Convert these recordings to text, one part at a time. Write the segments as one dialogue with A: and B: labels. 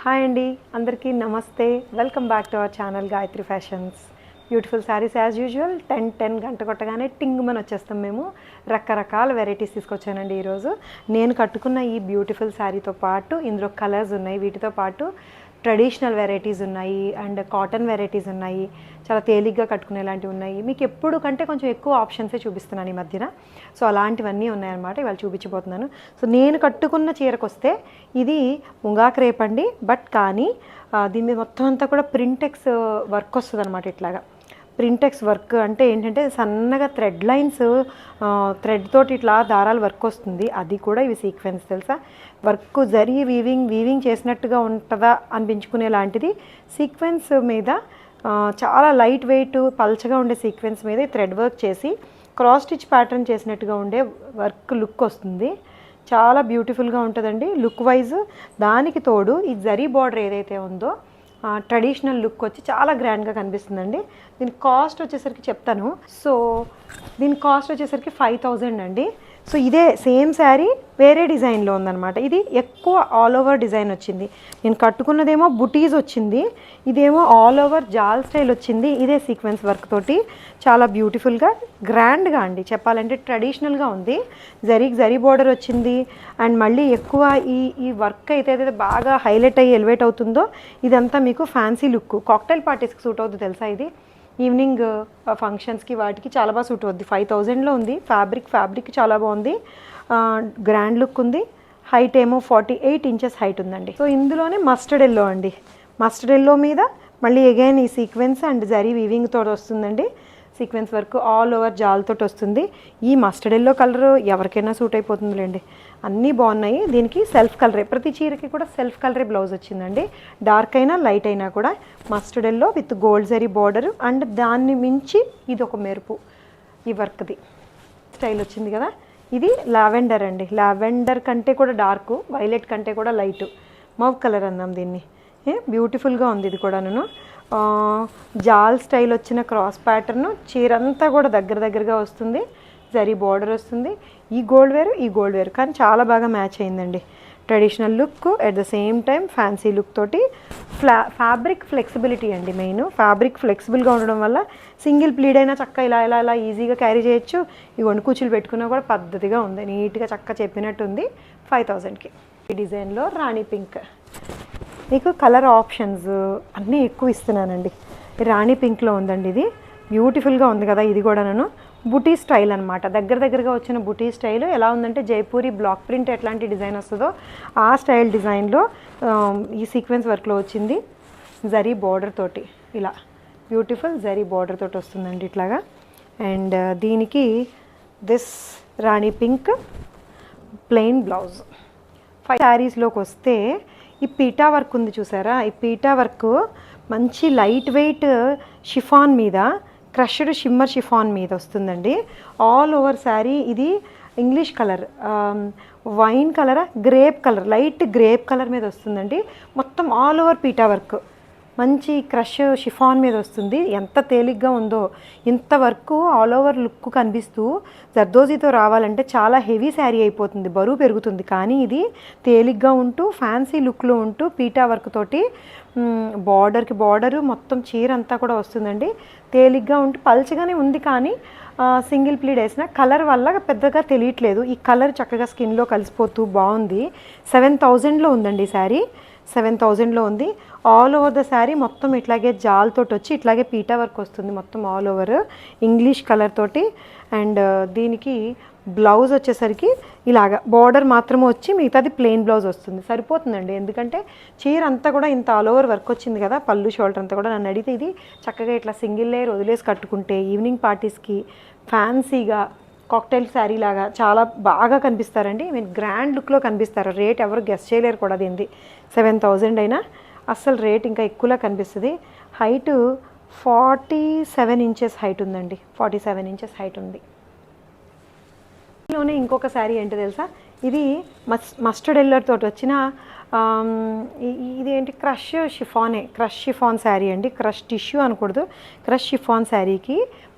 A: Hi అండి, అందరికీ నమస్తే. Welcome back to our channel Gayatri fashions. Beautiful saris as usual 10 గంట కొట్టగానే టింగ్మని వచ్చేస్తాం. మేము రకరకాల వెరైటీస్ తీసుకొచ్చానండి ఈరోజు. నేను కట్టుకున్న ఈ బ్యూటిఫుల్ శారీతో పాటు ఇందులో కలర్స్ ఉన్నాయి, వీటితో పాటు ట్రెడిషనల్ వెరైటీస్ ఉన్నాయి అండ్ కాటన్ వెరైటీస్ ఉన్నాయి, చాలా తేలిగ్గా కట్టుకునేలాంటివి ఉన్నాయి. మీకు ఎప్పుడు కంటే కొంచెం ఎక్కువ ఆప్షన్సే చూపిస్తున్నాను ఈ మధ్యన. సో అలాంటివన్నీ ఉన్నాయన్నమాట, ఇవాళ చూపించబోతున్నాను. సో నేను కట్టుకున్న చీరకు వస్తే ఇది ముంగా క్రేప్ అండి, బట్ కానీ దీని మీద మొత్తం అంతా కూడా ప్రింటెక్స్ వర్క్ వస్తుంది అనమాట. ఇట్లాగా ప్రింటెక్స్ వర్క్ అంటే ఏంటంటే సన్నగా థ్రెడ్ లైన్స్, థ్రెడ్ తోటి ఇట్లా దారాలు వర్క్ వస్తుంది. అది కూడా ఇవి సీక్వెన్స్ తెలుసా, వర్క్ జరీ వీవింగ్ చేసినట్టుగా ఉంటుందా అనిపించుకునే లాంటిది సీక్వెన్స్ మీద, చాలా లైట్ వెయిట్ పల్చగా ఉండే సీక్వెన్స్ మీద థ్రెడ్ వర్క్ చేసి క్రాస్ స్టిచ్ ప్యాటర్న్ చేసినట్టుగా ఉండే వర్క్ లుక్ వస్తుంది. చాలా బ్యూటిఫుల్గా ఉంటుందండి లుక్ వైజ్. దానికి తోడు ఈ జరీ బార్డర్ ఏదైతే ఉందో ట్రెడిషనల్ లుక్ వచ్చి చాలా గ్రాండ్గా కనిపిస్తుందండి. దీని కాస్ట్ వచ్చేసరికి చెప్తాను. సో దీని కాస్ట్ వచ్చేసరికి 5000 అండి. సో ఇదే సేమ్ శారీ వేరే డిజైన్లో ఉందన్నమాట. ఇది ఎక్కువ ఆల్ ఓవర్ డిజైన్ వచ్చింది. నేను కట్టుకున్నదేమో బుటీస్ వచ్చింది, ఇదేమో ఆల్ ఓవర్ జాల్ స్టైల్ వచ్చింది. ఇదే సీక్వెన్స్ వర్క్ తోటి చాలా బ్యూటిఫుల్గా గ్రాండ్గా అండి, చెప్పాలంటే ట్రెడిషనల్గా ఉంది. జరీ బార్డర్ వచ్చింది. అండ్ మళ్ళీ ఎక్కువ ఈ వర్క్ అయితే బాగా హైలైట్ అయ్యి ఎలివేట్ అవుతుందో ఇదంతా మీకు ఫ్యాన్సీ లుక్, కాక్టైల్ పార్టీస్కి సూట్ అవుతుంది తెలుసా. ఇది ఈవినింగ్ ఫంక్షన్స్కి వాటికి చాలా బాగా సూట్ అవుద్ది. 5000లో ఉంది. ఫ్యాబ్రిక్ చాలా బాగుంది, గ్రాండ్ లుక్ ఉంది. హైట్ ఏమో 48 ఇంచెస్ హైట్ ఉందండి. సో ఇందులోనే మస్టర్డ్ ఎల్లో అండి, మస్టర్డ్ ఎల్లో మీద మళ్ళీ అగైన్ ఈ సీక్వెన్స్ అండ్ జరీ వీవింగ్ తోటి వస్తుందండి. సీక్వెన్స్ వర్క్ ఆల్ ఓవర్ జాల్తో వస్తుంది. ఈ మస్టర్డ్ ఎల్లో కలర్ ఎవరికైనా సూట్ అయిపోతుందిలేండి, అన్నీ బాగున్నాయి. దీనికి సెల్ఫ్ కలరే, ప్రతి చీరకి కూడా సెల్ఫ్ కలరే బ్లౌజ్ వచ్చిందండి. డార్క్ అయినా లైట్ అయినా కూడా mustard yellow with gold zari border. And దాన్ని మించి ఇది ఒక మెరుపు ఈ వర్క్ది స్టైల్ వచ్చింది కదా. ఇది లావెండర్ అండి, లావెండర్ కంటే కూడా డార్క్, వైలెట్ కంటే కూడా లైట్, మవ్ కలర్ అందాం దీన్ని. బ్యూటిఫుల్గా ఉంది ఇది కూడా. నేను జాల్ స్టైల్ వచ్చిన క్రాస్ ప్యాటర్న్, చీరంతా కూడా దగ్గరగా వస్తుంది. జరీ బార్డర్ వస్తుంది. ఈ గోల్డ్ వేరు కానీ చాలా బాగా మ్యాచ్ అయిందండి. Traditional look at the same time fancy look తోటి. ఫ్యాబ్రిక్ ఫ్లెక్సిబిలిటీ అండి మెయిన్. ఫ్యాబ్రిక్ ఫ్లెక్సిబుల్గా ఉండడం వల్ల సింగిల్ ప్లీడ్ అయినా చక్క ఇలా ఈజీగా క్యారీ చేయొచ్చు. ఈ వణుకూచులు పెట్టుకున్నా కూడా పద్ధతిగా ఉంది, నీట్గా చక్క చెప్పినట్టు ఉంది. 5000కి ఈ డిజైన్లో రాణి పింక్. మీకు కలర్ ఆప్షన్స్ అన్నీ ఎక్కువ ఇస్తున్నానండి. రాణి పింక్లో ఉందండి, ఇది బ్యూటిఫుల్గా ఉంది కదా. ఇది కూడా నేను బుటీ స్టైల్ అనమాట, దగ్గరగా వచ్చిన బుటీ స్టైల్. ఎలా ఉందంటే జైపూరి బ్లాక్ ప్రింట్ ఎట్లాంటి డిజైన్ వస్తుందో ఆ స్టైల్ డిజైన్లో ఈ సీక్వెన్స్ వర్క్లో వచ్చింది. జరీ బార్డర్ తోటి ఇలా బ్యూటిఫుల్ జరీ బార్డర్ తోటి వస్తుందండి ఇట్లాగా. అండ్ దీనికి this Rani pink plain blouse. 5 శారీస్లోకి వస్తే ఈ పీటా వర్క్ ఉంది చూసారా, ఈ పీటా వర్క్ మంచి లైట్ వెయిట్ షిఫాన్ మీద, క్రష్డ్ షిమ్మర్ షిఫాన్ మీద వస్తుందండి. ఆల్ ఓవర్ శారీ ఇది English colour, wine colour, grape colour, light grape colour మీద వస్తుందండి. మొత్తం ఆల్ ఓవర్ పీటా వర్క్ మంచి క్రష్ షిఫాన్ మీద వస్తుంది. ఎంత తేలిగ్గా ఉందో, ఇంత వర్క్ ఆల్ ఓవర్ లుక్ కనిపిస్తూ జర్దోజీతో రావాలంటే చాలా హెవీ శారీ అయిపోతుంది, బరువు పెరుగుతుంది. కానీ ఇది తేలిగ్గా ఉంటూ ఫ్యాన్సీ లుక్లో ఉంటూ పీటా వర్క్ తోటి బార్డర్కి బార్డరు మొత్తం చీర అంతా కూడా వస్తుందండి. తేలిగ్గా ఉంటూ పల్చగానే ఉంది, కానీ సింగిల్ ప్లీడ్ వేసిన కలర్ వల్ల పెద్దగా తెలియట్లేదు. ఈ కలర్ చక్కగా స్కిన్లో కలిసిపోతూ బాగుంది. 7000లో ఉందండి శారీ, 7000లో ఉంది. ఆల్ ఓవర్ ద శారీ మొత్తం ఇట్లాగే జాల్తోటి వచ్చి ఇట్లాగే పీటా వర్క్ వస్తుంది మొత్తం ఆల్ ఓవర్ ఇంగ్లీష్ కలర్ తోటి. అండ్ దీనికి బ్లౌజ్ వచ్చేసరికి ఇలాగా బార్డర్ మాత్రమే వచ్చి మిగతాది ప్లెయిన్ బ్లౌజ్ వస్తుంది, సరిపోతుందండి. ఎందుకంటే చీర అంతా కూడా ఇంత ఆల్ ఓవర్ వర్క్ వచ్చింది కదా, పళ్ళు షోల్డర్ అంతా కూడా. నన్ను అడిగితే ఇది చక్కగా ఇట్లా సింగిల్ లేయర్ వదిలేసి కట్టుకుంటే ఈవినింగ్ పార్టీస్కి ఫ్యాన్సీగా కాక్టైల్ శారీ లాగా చాలా బాగా కనిపిస్తారండి. మీన్ గ్రాండ్ లుక్లో కనిపిస్తారు. రేట్ ఎవరు గెస్ చేయలేరు కూడా దీనిది. 7000 అయినా అస్సలు రేట్ ఇంకా ఎక్కువలా కనిపిస్తుంది. హైట్ 47 ఇంచెస్ హైట్ ఉందండి, 47 ఇంచెస్ హైట్ ఉంది. ఇందులోనే ఇంకొక శారీ ఏంటో తెలుసా, ఇది మస్టర్డ్ ఎల్లో తోటి వచ్చిన, ఇది ఇదేంటి క్రష్ షిఫాన్ శారీ అండి. క్రష్ టిష్యూ అనకూడదు, క్రష్ షిఫాన్ శారీకి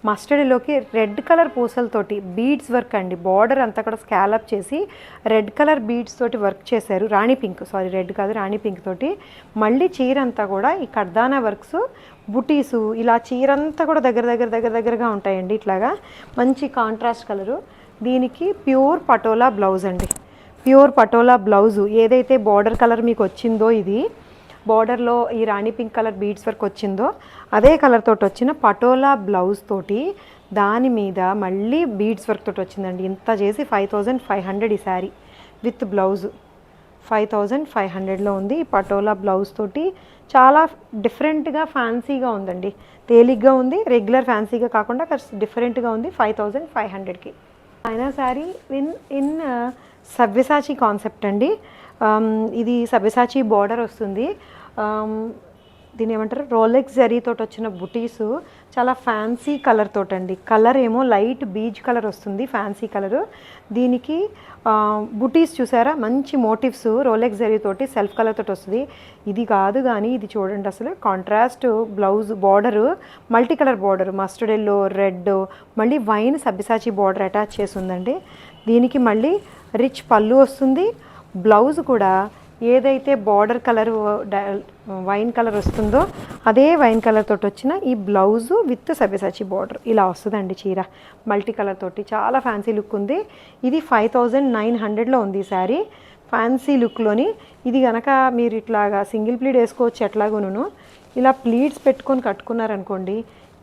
A: మస్టర్డ్లోకి రెడ్ కలర్ పూసలతోటి బీడ్స్ వర్క్ అండి. బార్డర్ అంతా కూడా స్కాలప్ చేసి రెడ్ కలర్ బీడ్స్ తోటి వర్క్ చేశారు. రెడ్ కాదు రాణి పింక్ తోటి. మళ్ళీ చీర అంతా కూడా ఈ కర్దానా వర్క్స్ బుటీసు ఇలా చీర అంతా కూడా దగ్గరగా ఉంటాయండి. ఇట్లాగా మంచి కాంట్రాస్ట్ కలరు. దీనికి ప్యూర్ పటోలా బ్లౌజ్ అండి. ప్యూర్ పటోలా బ్లౌజు ఏదైతే బార్డర్ కలర్ మీకు వచ్చిందో, ఇది బార్డర్లో ఈ రాణి పింక్ కలర్ బీడ్స్ వర్క్ వచ్చిందో అదే కలర్ తోటి వచ్చిన పటోలా బ్లౌజ్ తోటి దాని మీద మళ్ళీ బీడ్స్ వర్క్ తోటి వచ్చిందండి. ఇంత చేసి 5500 ఈ శారీ విత్ బ్లౌజు 5500లో ఉంది. ఈ పటోలా బ్లౌజ్ తోటి చాలా డిఫరెంట్గా ఫ్యాన్సీగా ఉందండి. తేలిగ్గా ఉంది, రెగ్యులర్ ఫ్యాన్సీగా కాకుండా డిఫరెంట్గా ఉంది. 5500కి అయినా శారీ ఇన్ సవ్యసాచి కాన్సెప్ట్ అండి. ఇది సవ్యసాచి బార్డర్ వస్తుంది. దీని ఏమంటారు, రోలెక్స్ జరీతోటి వచ్చిన బుటీసు చాలా ఫ్యాన్సీ కలర్ తోటండి. కలర్ ఏమో లైట్ బీజ్ కలర్ వస్తుంది, ఫ్యాన్సీ కలరు. దీనికి బుటీస్ చూసారా, మంచి మోటివ్స్ రోలెక్స్ జరీతోటి సెల్ఫ్ కలర్ తోటి వస్తుంది. ఇది కాదు కానీ ఇది చూడండి, అసలు contrast blouse border multi colour border, mustard yellow, red, మళ్ళీ వైన్ సబ్బిసాచి బార్డర్ అటాచ్ చేసి ఉందండి. దీనికి మళ్ళీ రిచ్ పళ్ళు వస్తుంది. బ్లౌజ్ కూడా ఏదైతే బార్డర్ కలర్ వైన్ కలర్ వస్తుందో అదే వైన్ కలర్ తోటి వచ్చిన ఈ బ్లౌజు విత్ సబ్యసాచి బార్డర్ ఇలా వస్తుందండి. చీర మల్టీ కలర్ తోటి చాలా ఫ్యాన్సీ లుక్ ఉంది. ఇది 5900లో ఉంది ఈ శారీ. ఫ్యాన్సీ లుక్లోని ఇది కనుక మీరు ఇట్లాగా సింగిల్ ప్లీడ్ వేసుకోవచ్చు. ఎట్లాగోను ఇలా ప్లీడ్స్ పెట్టుకొని కట్టుకున్నారనుకోండి,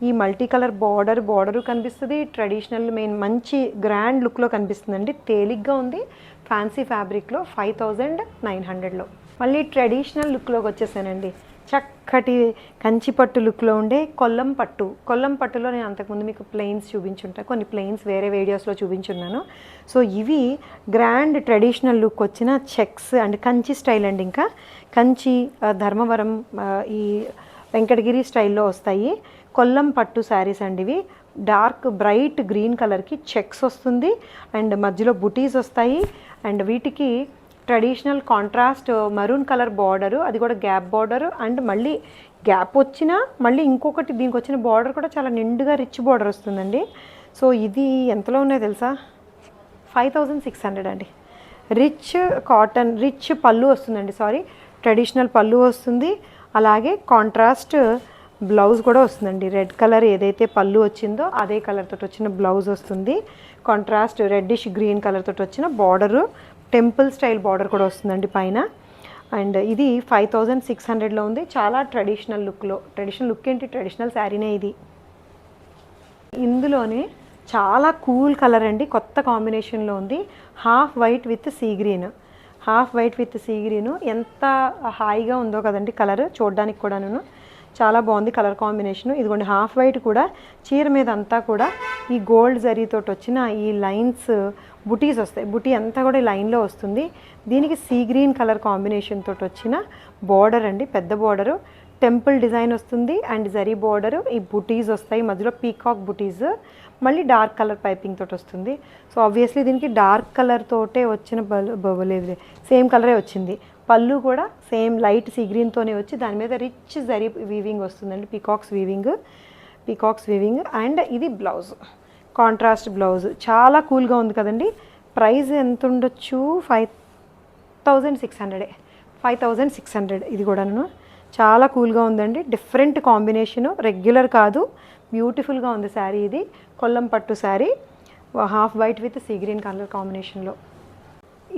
A: ఈ మల్టీ కలర్ బార్డరు కనిపిస్తుంది. ట్రెడిషనల్ మంచి గ్రాండ్ లుక్లో కనిపిస్తుందండి. తేలిగ్గా ఉంది, ఫ్యాన్సీ ఫ్యాబ్రిక్లో 5900లో. మళ్ళీ ట్రెడిషనల్ లుక్లోకి వచ్చేసానండి. చక్కటి కంచిపట్టు లుక్లో ఉండే కొల్లం పట్టులో నేను అంతకుముందు మీకు ప్లెయిన్స్ చూపించుంటాను, కొన్ని ప్లెయిన్స్ వేరే వీడియోస్లో చూపించున్నాను. సో ఇవి గ్రాండ్ ట్రెడిషనల్ లుక్ వచ్చిన చెక్స్ అండ్ కంచి స్టైల్ అండి. ఇంకా కంచి, ధర్మవరం, ఈ వెంకటగిరి స్టైల్లో వస్తాయి కొల్లం పట్టు శారీస్ అండి. ఇవి డార్క్ బ్రైట్ గ్రీన్ కలర్కి చెక్స్ వస్తుంది అండ్ మధ్యలో బుటీస్ వస్తాయి. అండ్ వీటికి traditional contrast maroon colour border, అది కూడా గ్యాప్ బార్డరు. అండ్ మళ్ళీ గ్యాప్ వచ్చినా మళ్ళీ ఇంకొకటి దీనికి వచ్చిన బార్డర్ కూడా చాలా నిండుగా రిచ్ బార్డర్ వస్తుందండి. సో ఇది ఎంతలో ఉన్నాయో తెలుసా, 5600 అండి. రిచ్ కాటన్, రిచ్ పళ్ళు వస్తుందండి. ట్రెడిషనల్ పళ్ళు వస్తుంది. అలాగే కాంట్రాస్ట్ బ్లౌజ్ కూడా వస్తుందండి. రెడ్ కలర్ ఏదైతే పళ్ళు వచ్చిందో అదే కలర్ తోటి వచ్చిన బ్లౌజ్ వస్తుంది. కాంట్రాస్ట్ రెడ్డిష్ గ్రీన్ కలర్ తోటి వచ్చిన బార్డరు, టెంపుల్ స్టైల్ బార్డర్ కూడా వస్తుందండి పైన. అండ్ ఇది 5600లో ఉంది. చాలా ట్రెడిషనల్ లుక్లో. ట్రెడిషనల్ లుక్ ఏంటి, ట్రెడిషనల్ శారీనే ఇది. ఇందులోనే చాలా కూల్ కలర్ అండి, కొత్త కాంబినేషన్లో ఉంది. Half white with sea green ఎంత హాయిగా ఉందో కదండి కలర్ చూడడానికి కూడాను. చాలా బాగుంది కలర్ కాంబినేషను. ఇదిగోండి హాఫ్ వైట్ కూడా చీర మీద అంతా కూడా ఈ గోల్డ్ జరీతోటి వచ్చిన ఈ లైన్స్ బుటీస్ వస్తాయి. బుటీ అంతా కూడా ఈ లైన్లో వస్తుంది. దీనికి సీ గ్రీన్ కలర్ కాంబినేషన్ తోటి వచ్చిన బార్డర్ అండి, పెద్ద బార్డరు, టెంపుల్ డిజైన్ వస్తుంది అండ్ జరీ బార్డరు, ఈ బుటీస్ వస్తాయి, మధ్యలో పీకాక్ బుటీస్, మళ్ళీ డార్క్ కలర్ పైపింగ్ తోటి వస్తుంది. సో ఆబ్వియస్లీ దీనికి డార్క్ కలర్ తోటే వచ్చిన లేదు, సేమ్ కలరే వచ్చింది. పళ్ళు కూడా సేమ్ లైట్ సీ గ్రీన్తోనే వచ్చి దాని మీద రిచ్ జరీ వీవింగ్ వస్తుందండి, పీకాక్స్ వీవింగ్. అండ్ ఇది బ్లౌజ్, కాంట్రాస్ట్ బ్లౌజ్. చాలా కూల్గా ఉంది కదండి. ప్రైస్ ఎంత ఉండొచ్చు, 5600 ఇది కూడాను. చాలా కూల్గా ఉందండి. డిఫరెంట్ కాంబినేషను, రెగ్యులర్ కాదు, బ్యూటిఫుల్గా ఉంది శారీ. ఇది కొల్లం పట్టు sari, half white with sea green colour కాంబినేషన్లో.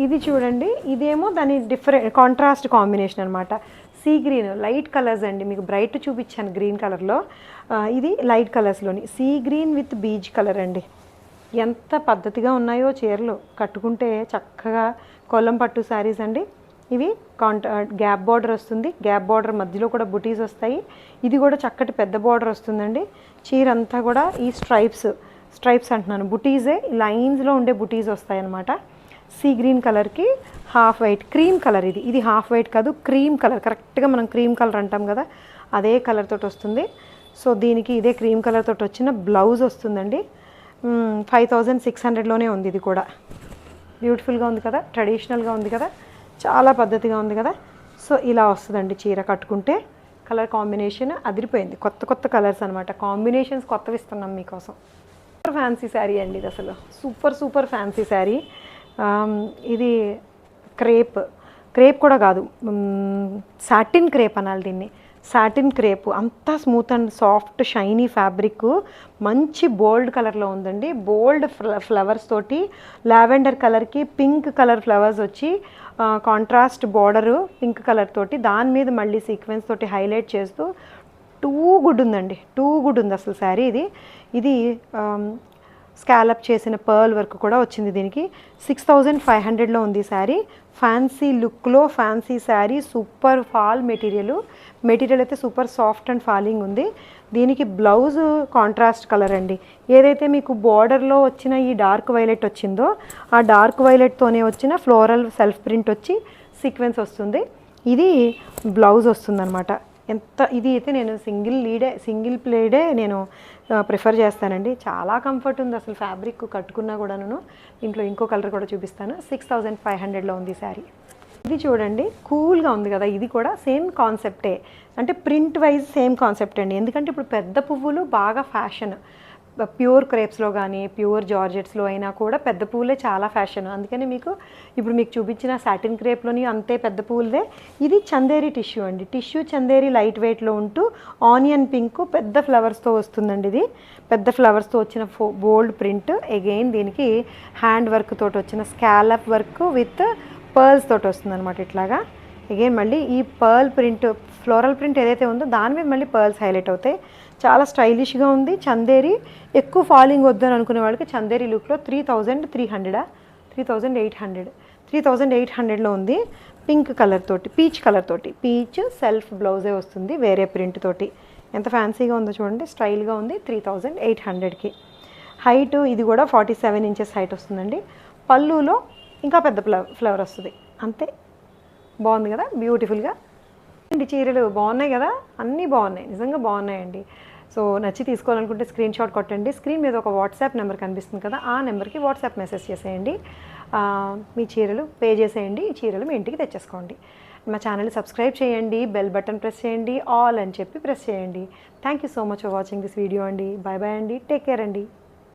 A: ఇది చూడండి, ఇదేమో దాని డిఫరెంట్ కాంట్రాస్ట్ కాంబినేషన్ అనమాట. సీ గ్రీన్ లైట్ కలర్స్ అండి, మీకు బ్రైట్ చూపించాను గ్రీన్ కలర్లో, ఇది లైట్ కలర్స్లోని sea green with beige colour అండి. ఎంత పద్ధతిగా ఉన్నాయో చీరలు కట్టుకుంటే చక్కగా. కొల్లం పట్టు శారీస్ అండి ఇవి. గ్యాప్ బార్డర్ వస్తుంది, గ్యాప్ బార్డర్ మధ్యలో కూడా బుటీస్ వస్తాయి. ఇది కూడా చక్కటి పెద్ద బార్డర్ వస్తుందండి. చీర అంతా కూడా ఈ స్ట్రైప్స్ అంటున్నాను, బుటీసే లైన్స్లో ఉండే బుటీస్ వస్తాయి అన్నమాట. సీ గ్రీన్ కలర్కి హాఫ్ వైట్, క్రీమ్ కలర్. ఇది హాఫ్ వైట్ కాదు, క్రీమ్ కలర్. కరెక్ట్గా మనం క్రీమ్ కలర్ అంటాం కదా, అదే కలర్ తోటి వస్తుంది. సో దీనికి ఇదే క్రీమ్ కలర్ తోటి వచ్చిన బ్లౌజ్ వస్తుందండి. 5600లోనే ఉంది. ఇది కూడా బ్యూటిఫుల్గా ఉంది కదా, ట్రెడిషనల్గా ఉంది కదా, చాలా పద్ధతిగా ఉంది కదా. సో ఇలా వస్తుందండి చీర కట్టుకుంటే. కలర్ కాంబినేషన్ అదిరిపోయింది. కొత్త కొత్త కలర్స్ అనమాట, కాంబినేషన్స్ కొత్తవి ఇస్తున్నాం మీకోసం. సూపర్ ఫ్యాన్సీ శారీ అండి ఇది, అసలు సూపర్ సూపర్ ఫ్యాన్సీ శారీ. ఇది క్రేప్ కూడా కాదు, సాటిన్ క్రేప్ అనాలి దీన్ని. సాటిన్ క్రేప్, అంతా smooth and soft shiny fabric, మంచి బోల్డ్ కలర్లో ఉందండి. బోల్డ్ ఫ్లవర్స్ తోటి, లావెండర్ కలర్కి పింక్ కలర్ ఫ్లవర్స్ వచ్చి కాంట్రాస్ట్ బార్డరు పింక్ కలర్ తోటి, దాని మీద మళ్ళీ సీక్వెన్స్ తోటి హైలైట్ చేస్తూ టూ గుడ్ ఉందండి. టూ గుడ్ ఉంది అసలు శారీ. ఇది స్కాలప్ చేసిన పర్ల్ వర్క్ కూడా వచ్చింది దీనికి. 6500లో ఉంది శారీ. ఫ్యాన్సీ లుక్లో fancy sari, super fall material అయితే సూపర్ సాఫ్ట్ అండ్ ఫాలింగ్ ఉంది. దీనికి బ్లౌజ్ కాంట్రాస్ట్ కలర్ అండి. ఏదైతే మీకు బార్డర్లో వచ్చిన ఈ డార్క్ వైలెట్ వచ్చిందో, ఆ డార్క్ వైలెట్తోనే వచ్చిన ఫ్లోరల్ సెల్ఫ్ ప్రింట్ వచ్చి సీక్వెన్స్ వస్తుంది. ఇది బ్లౌజ్ వస్తుందన్నమాట. ఇది అయితే నేను సింగిల్ ప్లేడే నేను ప్రిఫర్ చేస్తానండి. చాలా కంఫర్ట్ ఉంది అసలు ఫ్యాబ్రిక్ కట్టుకున్నా కూడాను. ఇంట్లో ఇంకో కలర్ కూడా చూపిస్తాను. 6500లో ఉంది శారీ. ఇది చూడండి, కూల్గా ఉంది కదా. ఇది కూడా సేమ్ కాన్సెప్టే, అంటే ప్రింట్ వైజ్ సేమ్ కాన్సెప్ట్ అండి. ఎందుకంటే ఇప్పుడు పెద్ద పువ్వులు బాగా ఫ్యాషన్, ప్యూర్ క్రేప్స్లో కానీ ప్యూర్ జార్జెట్స్లో అయినా కూడా పెద్ద పువ్వులే చాలా ఫ్యాషన్. అందుకని ఇప్పుడు మీకు చూపించిన సాటిన్ క్రేప్లోని అంతే పెద్ద పువ్వులదే. ఇది చందేరి టిష్యూ అండి. టిష్యూ చందేరి లైట్ వెయిట్లో ఉంటూ ఆనియన్ పింక్ పెద్ద ఫ్లవర్స్తో వస్తుందండి. ఇది పెద్ద ఫ్లవర్స్తో వచ్చిన బోల్డ్ ప్రింట్. అగైన్ దీనికి హ్యాండ్ వర్క్ తోటి వచ్చిన స్కాలప్ వర్క్ విత్ పర్ల్స్ తోటి వస్తుందన్నమాట. ఇట్లాగా అగైన్ మళ్ళీ ఈ పర్ల్ ప్రింట్, ఫ్లోరల్ ప్రింట్ ఏదైతే ఉందో దాని మీద మళ్ళీ పర్ల్స్ హైలైట్ అవుతాయి. చాలా స్టైలిష్గా ఉంది. చందేరి ఎక్కువ ఫాలింగ్ వద్దని అనుకునే వాళ్ళకి చందేరి లుక్లో 3800లో ఉంది. పింక్ కలర్ తోటి, పీచ్ కలర్ తోటి, పీచ్ సెల్ఫ్ బ్లౌజే వస్తుంది వేరే ప్రింట్ తోటి. ఎంత ఫ్యాన్సీగా ఉందో చూడండి, స్టైల్గా ఉంది. 3800కి. హైట్ ఇది కూడా 47 ఇంచెస్ హైట్ వస్తుందండి. పళ్ళులో ఇంకా పెద్ద ఫ్లవర్ వస్తుంది. అంతే, బాగుంది కదా, బ్యూటిఫుల్గా. చీరలు బాగున్నాయి కదా, అన్నీ బాగున్నాయి, నిజంగా బాగున్నాయండి. సో నచ్చి తీసుకోవాలనుకుంటే స్క్రీన్ షాట్ కొట్టండి. స్క్రీన్ మీద ఒక వాట్సాప్ నెంబర్ కనిపిస్తుంది కదా, ఆ నెంబర్కి వాట్సాప్ మెసేజ్ చేసేయండి. మీ చీరలు పే చేసేయండి, ఈ చీరలు మీ ఇంటికి తెచ్చేసుకోండి. మా ఛానల్ని సబ్స్క్రైబ్ చేయండి, బెల్ బటన్ ప్రెస్ చేయండి, ఆల్ అని చెప్పి ప్రెస్ చేయండి. Thank you so much for watching this video అండి. బాయ్ బాయ్ అండి, టేక్ కేర్ అండి.